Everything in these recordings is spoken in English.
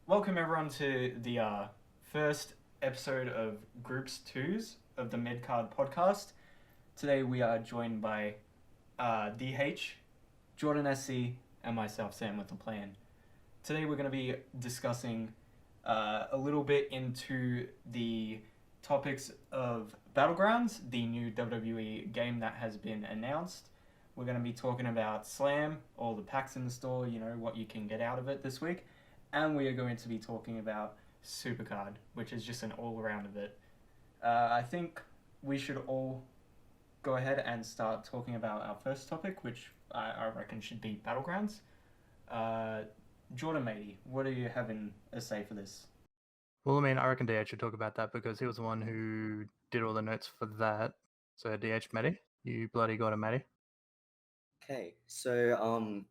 Welcome everyone to the first episode of Groups 2s of the MidCard Podcast. Today we are joined by Dhmt, JordanSC, and myself, SamWithAPlan. Today we're going to be discussing a little bit into the topics of BattleGrounds, the new WWE game that has been announced. We're going to be talking about Slam, all the packs in the store, what you can get out of it this week. And we are going to be talking about SuperCard, which is just an all-around of it. I think we should all go ahead and start talking about our first topic, which I reckon should be Battlegrounds. Jordan matey, what are you having a say for this? Well, I reckon DH should talk about that because he was the one who did all the notes for that. So, DH, Matty, you bloody got it, Matty. Okay, so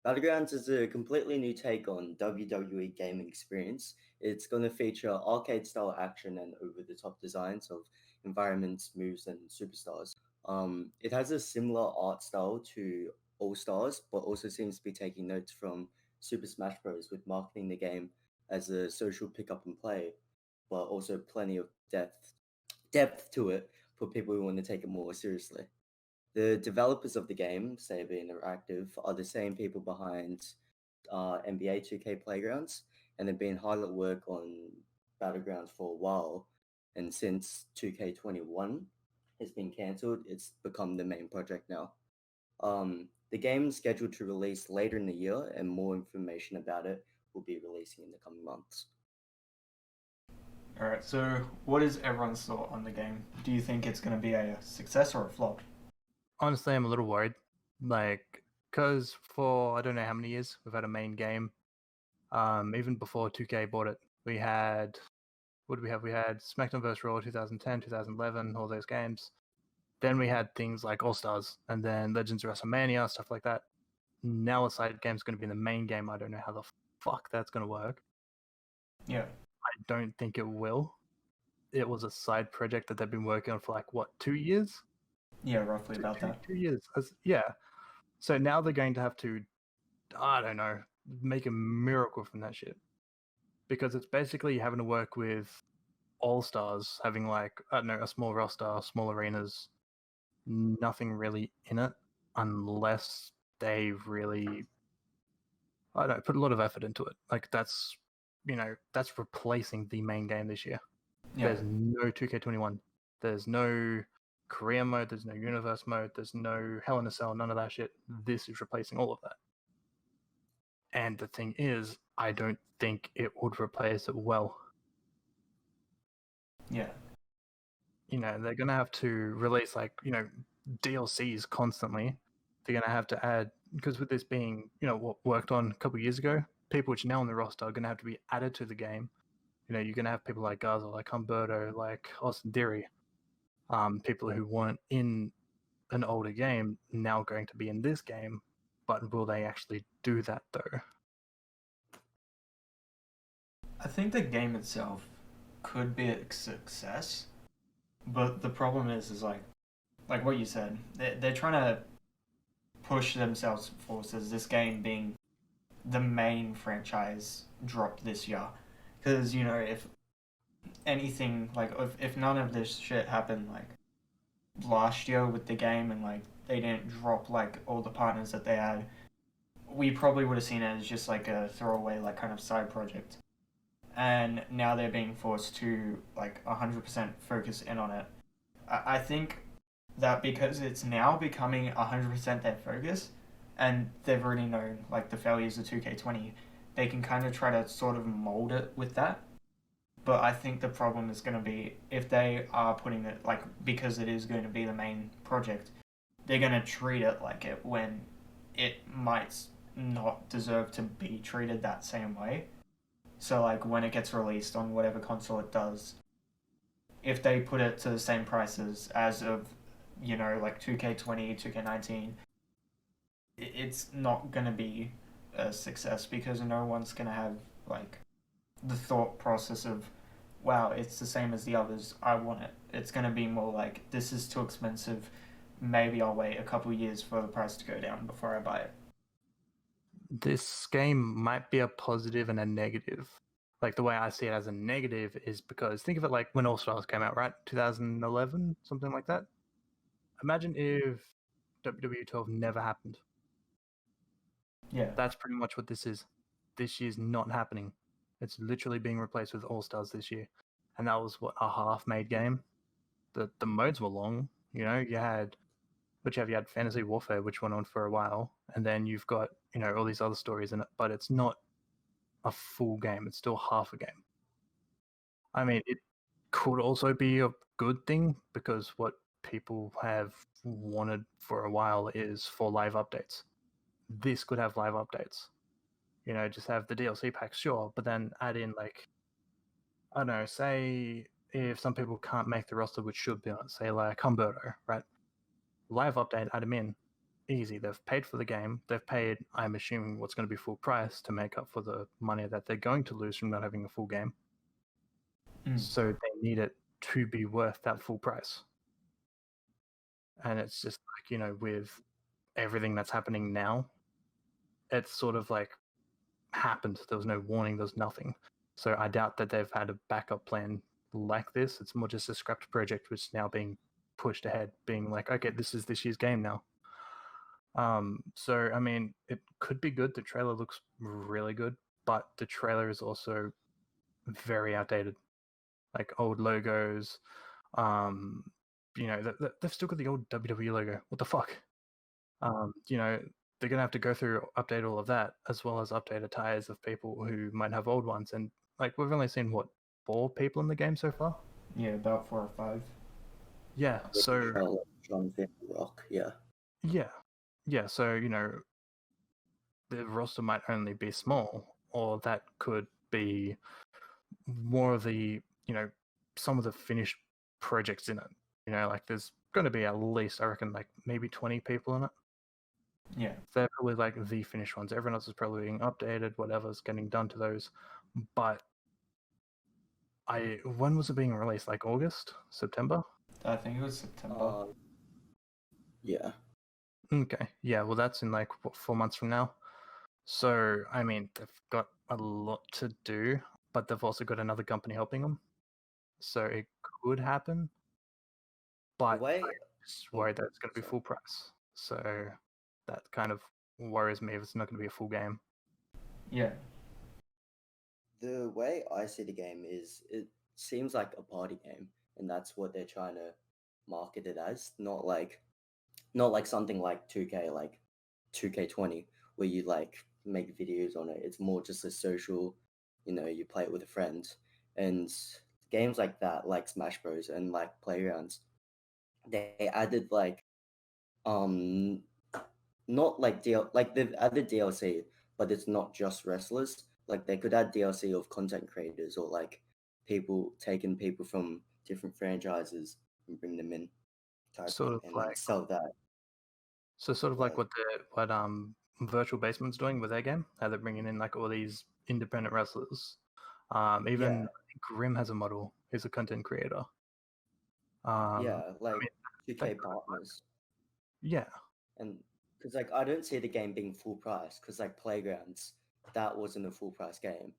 Battlegrounds is a completely new take on WWE gaming experience. It's going to feature arcade-style action and over-the-top designs of environments, moves, and superstars. It has a similar art style to All Stars, but also seems to be taking notes from Super Smash Bros. With marketing the game as a social pick-up and play, but also plenty of depth to it for people who want to take it more seriously. The developers of the game, Saber Interactive, are the same people behind NBA 2K Playgrounds, and they've been hard at work on Battlegrounds for a while. And since 2K21 has been cancelled, it's become the main project now. The game is scheduled to release later in the year, and more information about it will be releasing in the coming months. Alright, so what is everyone's thought on the game? Do you think it's going to be a success or a flop? Honestly, I'm a little worried. Because for I don't know how many years we've had a main game. Even before 2K bought it, we had. What did we have? We had SmackDown vs. Raw 2010, 2011, all those games. Then we had things like All Stars, and then Legends of WrestleMania, stuff like that. Now a side game's going to be the main game. I don't know how the fuck that's going to work. Yeah. I don't think it will. It was a side project that they've been working on for 2 years? Yeah, roughly about that. 2 years. Yeah. So now they're going to have to, I don't know, make a miracle from that shit. Because it's basically having to work with All Stars, having a small roster, small arenas, nothing really in it, unless they really, I don't know, put a lot of effort into it. That's replacing the main game this year. Yeah. There's no 2K21. There's no career mode, there's no universe mode, there's no Hell in a Cell, none of that shit. This is replacing all of that. And the thing is, I don't think it would replace it well. Yeah. They're going to have to release, DLCs constantly. They're going to have to add, because with this being, what worked on a couple of years ago, people which are now on the roster are going to have to be added to the game. You're going to have people like Garza, like Humberto, like Austin Theory. People who weren't in an older game now going to be in this game, but will they actually do that though? I think the game itself could be a success, but the problem is like what you said, they're trying to push themselves forward as this game being the main franchise drop this year, because if anything, if none of this shit happened last year with the game, and they didn't drop all the partners that they had, we probably would have seen it as just a throwaway kind of side project. And now they're being forced to 100% focus in on it. I think that because it's now becoming 100% their focus, and they've already known the failures of 2K20, they can kind of try to sort of mold it with that. But I think the problem is going to be if they are putting it because it is going to be the main project, they're going to treat it like it when it might not deserve to be treated that same way. So when it gets released on whatever console it does, if they put it to the same prices as of 2K20, 2K19, it's not going to be a success because no one's going to have the thought process of, wow, it's the same as the others, I want it. It's going to be more this is too expensive, maybe I'll wait a couple years for the price to go down before I buy it. this game might be a positive and a negative. Like the way I see it as a negative is because think of it like when All Stars came out, right? 2011, something like that. Imagine if WWE 12 never happened. Yeah. That's pretty much what this is. This year's not happening. It's literally being replaced with All Stars this year. And that was what, a half-made game? The modes were long. You know, you had Fantasy Warfare, which went on for a while, and then you've got, you know, all these other stories in it, but it's not a full game. It's still half a game. I mean, it could also be a good thing because what people have wanted for a while is for live updates. This could have live updates. You know, just have the DLC packs, sure, but then add in, like, I don't know, say if some people can't make the roster, which should be on it, say like Humberto, right? Live update, add them in. Easy. They've paid for the game. They've paid, I'm assuming, what's going to be full price to make up for the money that they're going to lose from not having a full game. So they need it to be worth that full price. And it's just like, you know, with everything that's happening now, it's sort of like happened. There was no warning. There was nothing. So I doubt that they've had a backup plan like this. It's more just a scrapped project which is now being pushed ahead, being like, okay, this is this year's game now. So I mean, it could be good. The trailer looks really good, but the trailer is also very outdated. Like old logos. You know, they've still got the old WWE logo. What the fuck? You know, they're gonna have to go through, update all of that, as well as update attires of people who might have old ones. And like, we've only seen what, 4 people in the game so far? Yeah, about 4 or 5. Yeah. So Jonathan Rock. Yeah. Yeah. So you know, the roster might only be small, or that could be more of the, you know, some of the finished projects in it. You know, like there's going to be at least, I reckon, like maybe 20 people in it. Yeah. They're probably like the finished ones. Everyone else is probably being updated, whatever's getting done to those. But when was it being released? Like August? September? I think it was September. Yeah. Okay. Yeah, well, that's in like, what, 4 months from now? So, I mean, they've got a lot to do, but they've also got another company helping them. So it could happen. But I'm just worried that it's going to be full price. So that kind of worries me if it's not going to be a full game. Yeah. The way I see the game is it seems like a party game, and that's what they're trying to market it as. Not like something like 2K, like 2K20, where you like make videos on it. It's more just a social, you know, you play it with a friend. And games like that, like Smash Bros. And like Playgrounds, they added like not like like they've added DLC, but it's not just wrestlers. Like they could add DLC of content creators or like taking people from different franchises and bring them in, type Sort thing, of and like sell that. So sort of like what Virtual Basement's doing with their game, how they're bringing in like all these independent wrestlers. Even I think Grim has a model. He's a content creator. Yeah, like I mean, 2K partners. Yeah. And because like I don't see the game being full price, because like Playgrounds, that wasn't a full price game.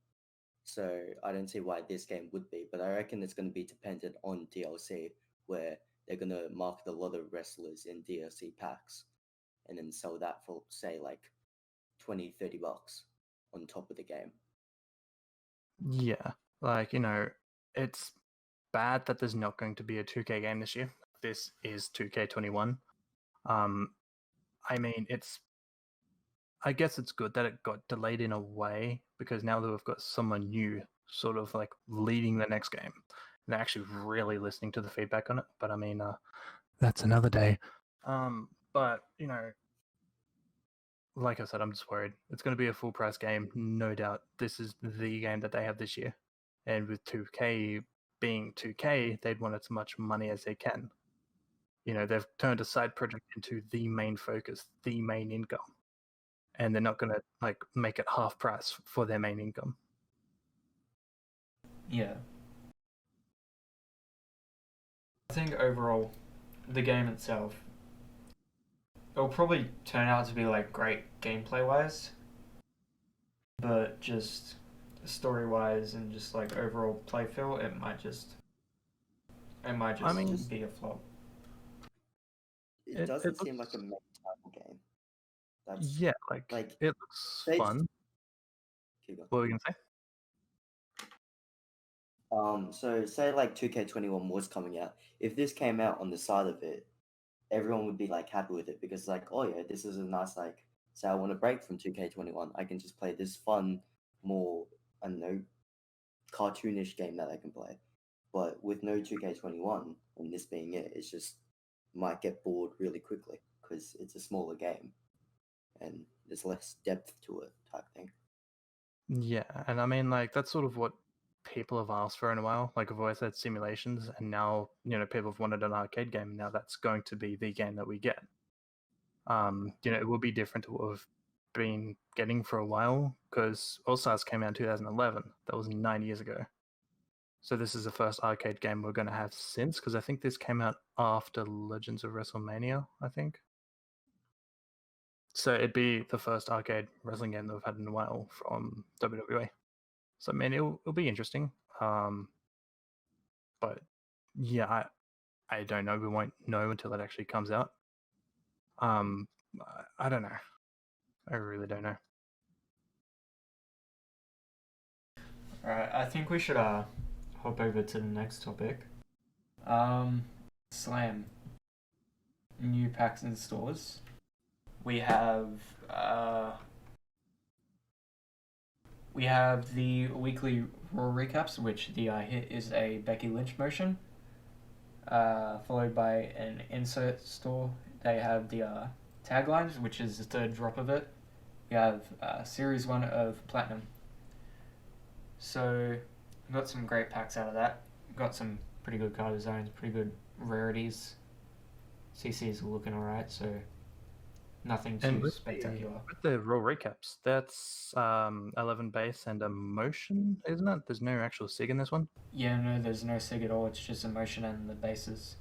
So I don't see why this game would be, but I reckon it's going to be dependent on DLC, where they're going to market a lot of wrestlers in DLC packs and then sell that for, say, like 20, $30 on top of the game. Yeah. Like, you know, it's bad that there's not going to be a 2K game this year. This is 2K21. I mean, I guess it's good that it got delayed in a way, because now that we've got someone new sort of like leading the next game, they're actually really listening to the feedback on it. But I mean, that's another day. But, you know, like I said, I'm just worried. It's going to be a full price game, no doubt. This is the game that they have this year. And with 2K being 2K, they'd want as much money as they can. You know, they've turned a side project into the main focus, the main income. And they're not going to like make it half price for their main income. Yeah. I think overall, the game itself, it'll probably turn out to be like great gameplay wise, but just story-wise and just like overall play feel, it might just be a flop. It doesn't seem like a main title game. Yeah, like it looks fun. What were we gonna say? So say like 2K21 was coming out. If this came out on the side of it, everyone would be like happy with it because like, oh yeah, this is a nice like. Say I want to break from 2K21, I can just play this fun, more I don't know, cartoonish game that I can play. But with no 2K21 and this being it, it's just might get bored really quickly because it's a smaller game and there's less depth to it type thing. Yeah, and I mean, like, that's sort of what people have asked for in a while. Like, I've always had simulations, and now, people have wanted an arcade game, and now that's going to be the game that we get. It will be different to what we've been getting for a while, because All Stars came out in 2011. That was 9 years ago. So this is the first arcade game we're going to have since, because I think this came out after Legends of WrestleMania, I think. So it'd be the first arcade wrestling game that we've had in a while from WWE. So I mean, it'll be interesting. But yeah, I don't know. We won't know until it actually comes out. I don't know. I really don't know. Alright, I think we should hop over to the next topic. Slam. New packs in stores. We have the weekly Raw recaps, which the hit is a Becky Lynch motion, followed by an insert store. They have the taglines, which is the third drop of it. We have Series 1 of Platinum. So, we got some great packs out of that. Got some pretty good card designs, pretty good rarities. CCs are looking alright, so nothing too spectacular. With the Raw recaps, that's 11 base and a motion, isn't it? There's no actual SIG in this one? Yeah, no, there's no SIG at all. It's just a motion and the bases.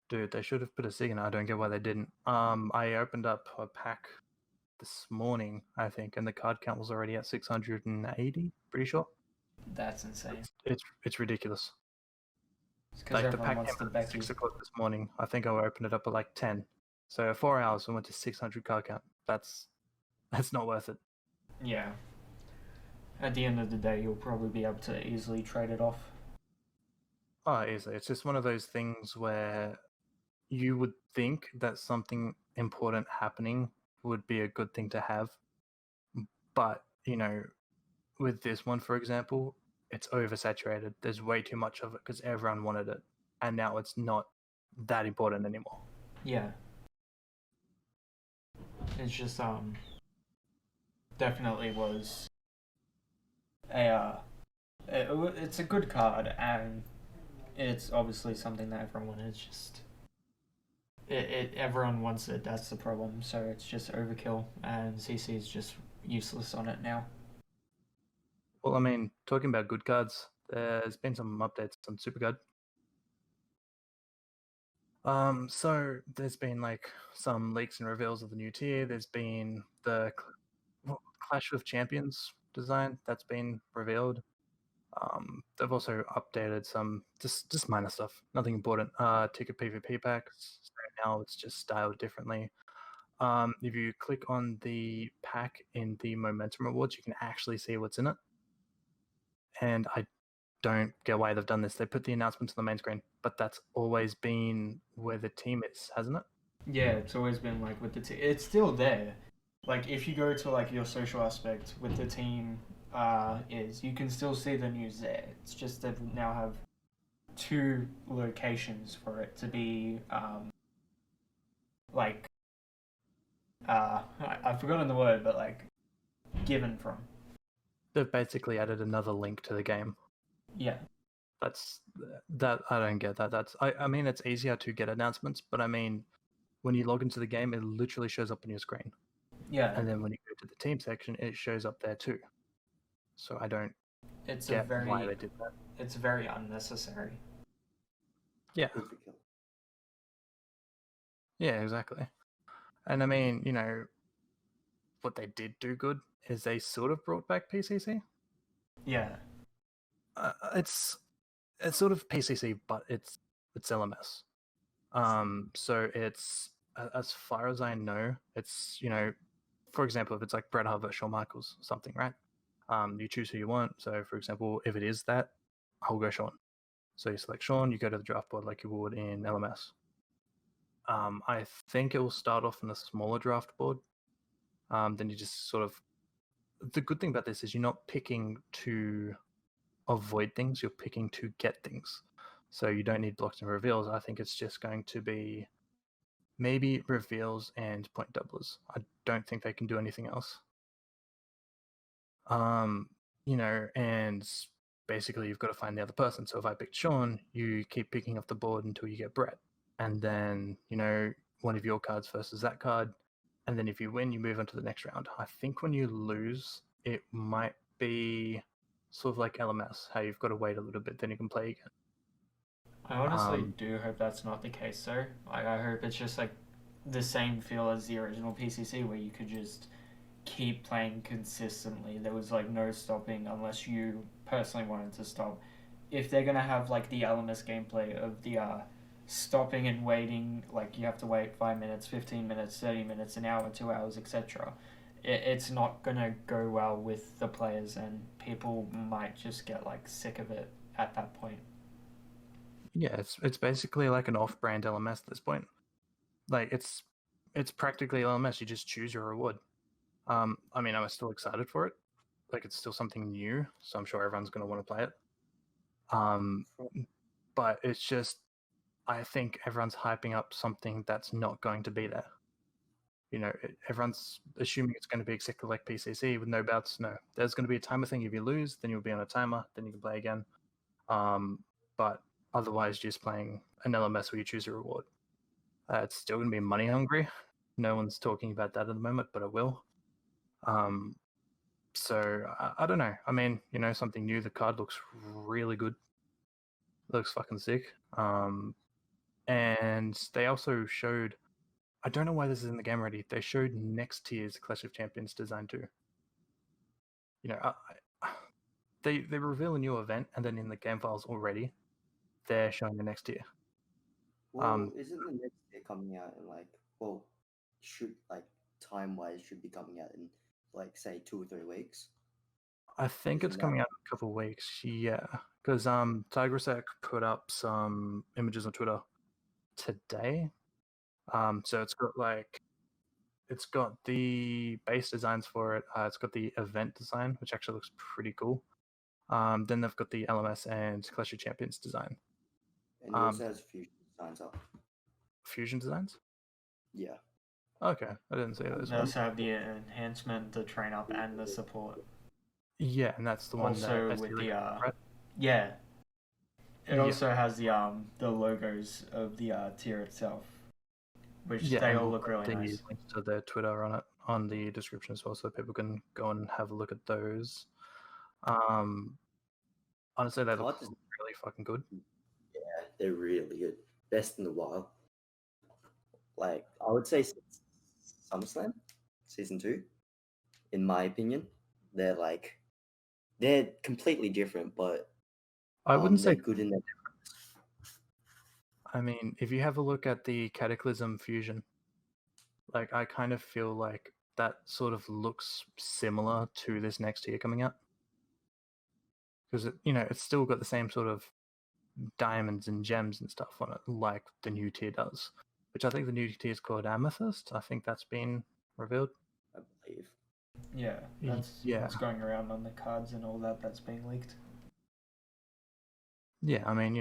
Dude, they should have put a SIG in it. I don't get why they didn't. I opened up a pack this morning, I think, and the card count was already at 680, pretty sure. That's insane. It's ridiculous. It's like the pack came at 6 o'clock this morning. I think I opened it up at like 10. So 4 hours, we went to 600 card count. That's not worth it. Yeah. At the end of the day, you'll probably be able to easily trade it off. Oh, easily. It's just one of those things where you would think that something important happening would be a good thing to have. But, with this one, for example, it's oversaturated. There's way too much of it because everyone wanted it. And now it's not that important anymore. Yeah. It's just, definitely was it's a good card, and it's obviously something that everyone wanted. It's just, everyone wants it, that's the problem. So it's just overkill, and CC is just useless on it now. Well, I mean, talking about good cards, there's been some updates on SuperCard. So there's been like some leaks and reveals of the new tier. There's been the Clash of Champions design that's been revealed. They've also updated some just minor stuff, nothing important. Ticket PvP packs. So now it's just styled differently. If you click on the pack in the Momentum Rewards, you can actually see what's in it. And I don't get why they've done this. They put the announcements on the main screen, but that's always been where the team is, hasn't it? Yeah, it's always been like with the team. It's still there. Like if you go to like your social aspect with the team, you can still see the news there. It's just they now have 2 locations for it to be I've forgotten the word, but like given from. They've basically added another link to the game. Yeah. That I don't get that. I mean, it's easier to get announcements, but I mean, when you log into the game, it literally shows up on your screen. Yeah. And then when you go to the team section, it shows up there too. So I don't get why they did that. It's very unnecessary. Yeah. Yeah, exactly. And I mean, what they did do good is they sort of brought back PCC. Yeah. It's sort of PCC, but it's LMS. So it's, as far as I know, it's, for example, if it's like Bret Hart versus Shawn Michaels, something, right? You choose who you want. So, for example, if it is that, I'll go Shawn. So you select Shawn, you go to the draft board like you would in LMS. I think it will start off in a smaller draft board. Then you just sort of... The good thing about this is you're not picking to avoid things, you're picking to get things. So you don't need blocks and reveals. I think it's just going to be maybe reveals and point doublers. I don't think they can do anything else. And basically you've got to find the other person. So if I picked Shawn, you keep picking up the board until you get Bret. And then, one of your cards versus that card. And then if you win, you move on to the next round. I think when you lose, it might be sort of like LMS, how you've got to wait a little bit, then you can play again. I honestly do hope that's not the case, though. I hope it's just like the same feel as the original PCC, where you could just keep playing consistently. There was like no stopping unless you personally wanted to stop. If they're gonna have like the LMS gameplay of the stopping and waiting, like you have to wait 5 minutes, 15 minutes, 30 minutes, an hour, 2 hours, etc., it's not gonna go well with the players, and people might just get like sick of it at that point. Yeah, it's basically like an off-brand LMS at this point. Like it's practically LMS. You just choose your reward. I mean, I'm still excited for it. Like it's still something new, so I'm sure everyone's going to want to play it. But it's just, I think everyone's hyping up something that's not going to be there. Everyone's assuming it's going to be exactly like PCC with no bouts. No, there's going to be a timer thing. If you lose, then you'll be on a timer. Then you can play again. But otherwise, just playing an LMS where you choose a reward. It's still going to be money hungry. No one's talking about that at the moment, but it will. So I don't know. I mean, something new. The card looks really good. Looks fucking sick. And they also showed, I don't know why this is in the game already, they showed next tier's Clash of Champions design too. They reveal a new event, and then in the game files already, they're showing the next tier. Well, isn't the next tier coming out in should time-wise should be coming out in say 2 or 3 weeks? I think it's coming out in a couple of weeks, yeah. Because Tigressack put up some images on Twitter today. So it's got the base designs for it. It's got the event design, which actually looks pretty cool. Then they've got the LMS and Clash of Champions design. And it also has fusion designs up. Fusion designs? Yeah. Okay, I didn't see those. They also have the enhancement, the train up, and the support. Yeah, and that's the one also that with the right? Yeah. It also has the logos of the tier itself, which they all look really nice. Links to their Twitter on it on the description as well, so people can go and have a look at those. Honestly, they look really fucking good. Yeah, they're really good. Best in a while. I would say SummerSlam Season 2, in my opinion. They're completely different, but I wouldn't say good in their difference. I mean, if you have a look at the Cataclysm Fusion, I kind of feel like that sort of looks similar to this next tier coming out. Because, it's still got the same sort of diamonds and gems and stuff on it, like the new tier does. Which I think the new tier is called Amethyst. I think that's been revealed. I believe. Yeah, that's going around on the cards and all that. That's being leaked. Yeah, I mean,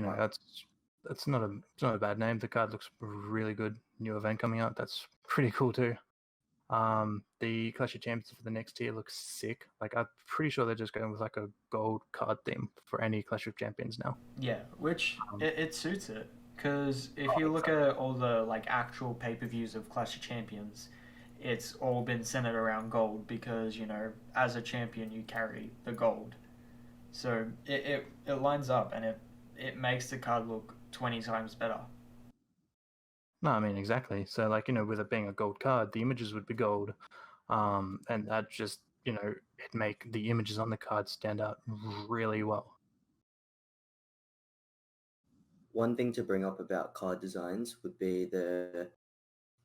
that's not a bad name. The card looks really good. New event coming out. That's pretty cool too. The Clash of Champions for the next tier looks sick. I'm pretty sure they're just going with a gold card theme for any Clash of Champions now. Yeah, which it suits it. Because if you look at all the actual pay-per-views of Clash of Champions, it's all been centered around gold because, as a champion you carry the gold. So it lines up and it makes the card look 20 times better. No, I mean, exactly. So, with it being a gold card, the images would be gold. And that just it make the images on the card stand out really well. One thing to bring up about card designs would be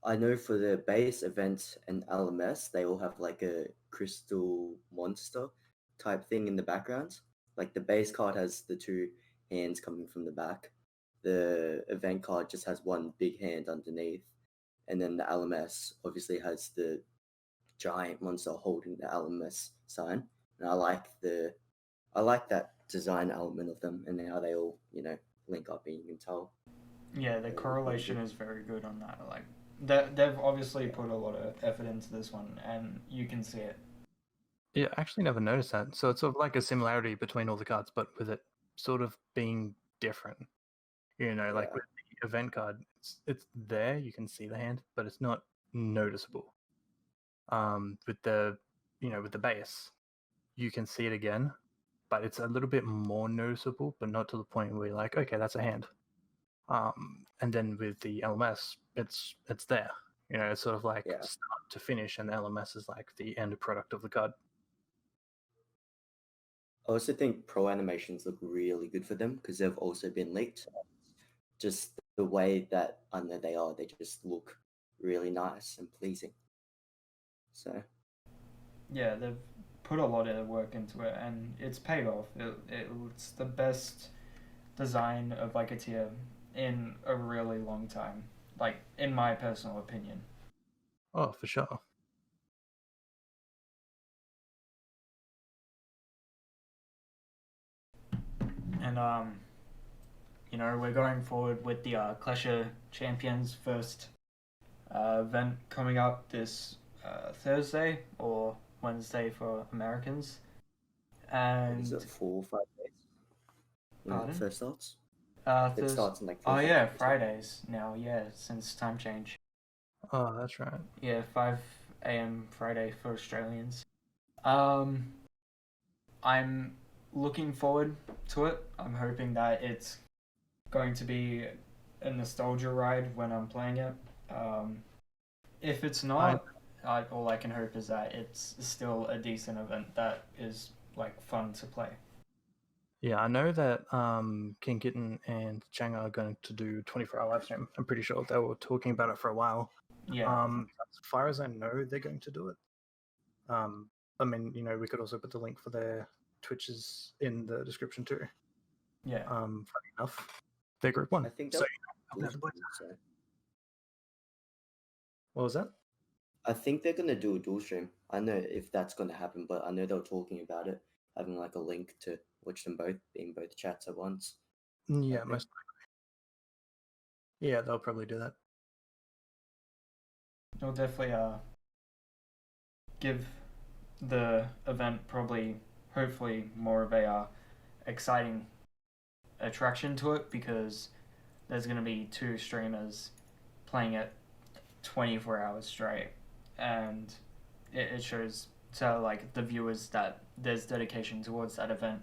I know for the base, event, and LMS, they all have like a crystal monster type thing in the background. Like the base card has the two hands coming from the back. The event card just has one big hand underneath. And then the LMS obviously has the giant monster holding the LMS sign. And I like that design element of them and how they all, link up and you can tell. Yeah, the correlation is very good on that. Like, they've obviously put a lot of effort into this one, and you can see it. Yeah, I actually never noticed that. So it's sort of like a similarity between all the cards, but with it sort of being different. Like with the event card, it's there, you can see the hand, but it's not noticeable. With the base, you can see it again, but it's a little bit more noticeable, but not to the point where you're like, okay, that's a hand. And then with the LMS, it's there. It's sort of like start to finish, and the LMS is like the end product of the card. I also think pro animations look really good for them because they've also been leaked. Just the way that they just look really nice and pleasing. So yeah, they've put a lot of work into it, and it's paid off. It's the best design of like a tier in a really long time, like in my personal opinion. Oh, for sure. And we're going forward with the Clash of Champions first event coming up this Thursday or Wednesday for Americans. And is it 4 or 5 days? Pardon? It first starts? It starts in like 4 yeah, Fridays now, since time change. Oh, that's right. Yeah, 5 a.m. Friday for Australians. I'm looking forward to it. I'm hoping that it's going to be a nostalgia ride when I'm playing it. If it's not, all I can hope is that it's still a decent event that is like fun to play. Yeah, I know that King Kitten and Chang are going to do 24-hour live stream. I'm pretty sure they were talking about it for a while. Yeah. As far as I know, they're going to do it. I mean, we could also put the link for their Twitches in the description too. Yeah. Funny enough, their group won. I think so. so. What was that? I think they're gonna do a dual stream. I know if that's gonna happen, but I know they were talking about it, having like a link to watch them both, being both chats at once. Yeah, most likely. Yeah, they'll probably do that. They'll definitely give the event hopefully more of a exciting attraction to it, because there's going to be 2 streamers playing it 24 hours straight, and it shows to like the viewers that there's dedication towards that event,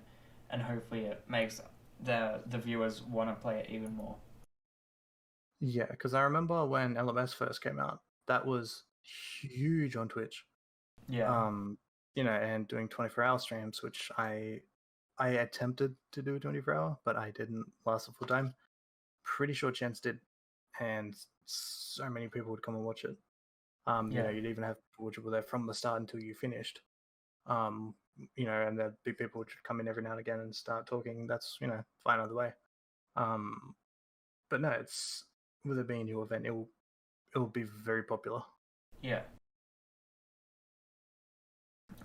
and hopefully it makes the viewers want to play it even more. Yeah, because I remember when LMS first came out, that was huge on Twitch. Yeah. And doing 24-hour streams, which I attempted to do a 24-hour, but I didn't last a full time. Pretty sure Chance did, and so many people would come and watch it. You'd even have people which were there from the start until you finished. And there'd be people which would come in every now and again and start talking. That's fine either way. But no, it's with it being a new event, it will be very popular. Yeah.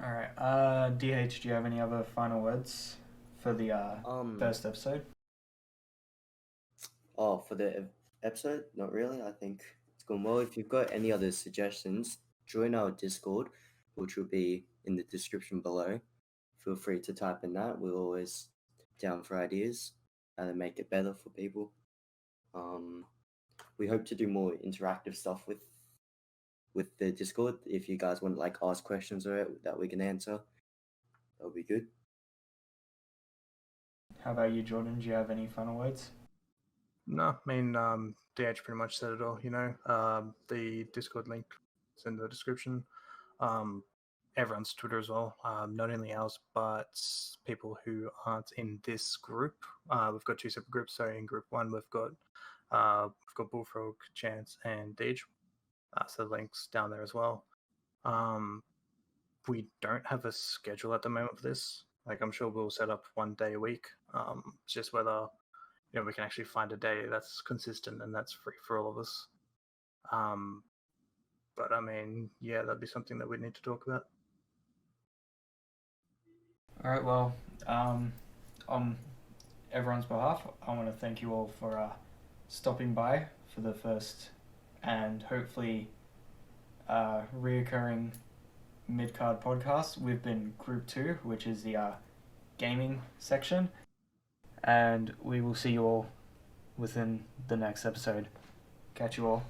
All right. DH, do you have any other final words for the first episode? Oh, for the episode? Not really. I think it's gone well. If you've got any other suggestions, join our Discord, which will be in the description below. Feel free to type in that. We're always down for ideas, how to make it better for people. We hope to do more interactive stuff with the Discord. If you guys want to like ask questions or that we can answer, that'll be good. How about you, Jordan? Do you have any final words? No, I mean, DH pretty much said it all. The Discord link is in the description. everyone's Twitter as well, not only ours, but people who aren't in this group. We've got 2 separate groups. So in group 1, we've got Bullfrog, Chance, and Deej. So the links down there as well. We don't have a schedule at the moment for this. Like, I'm sure we'll set up 1 day a week. It's just whether we can actually find a day that's consistent and that's free for all of us. But I mean, yeah, that'd be something that we'd need to talk about. All right, well, on everyone's behalf, I want to thank you all for stopping by for the first and hopefully reoccurring MidCard podcast. We've been Group 2, which is the gaming section, and we will see you all within the next episode. Catch you all.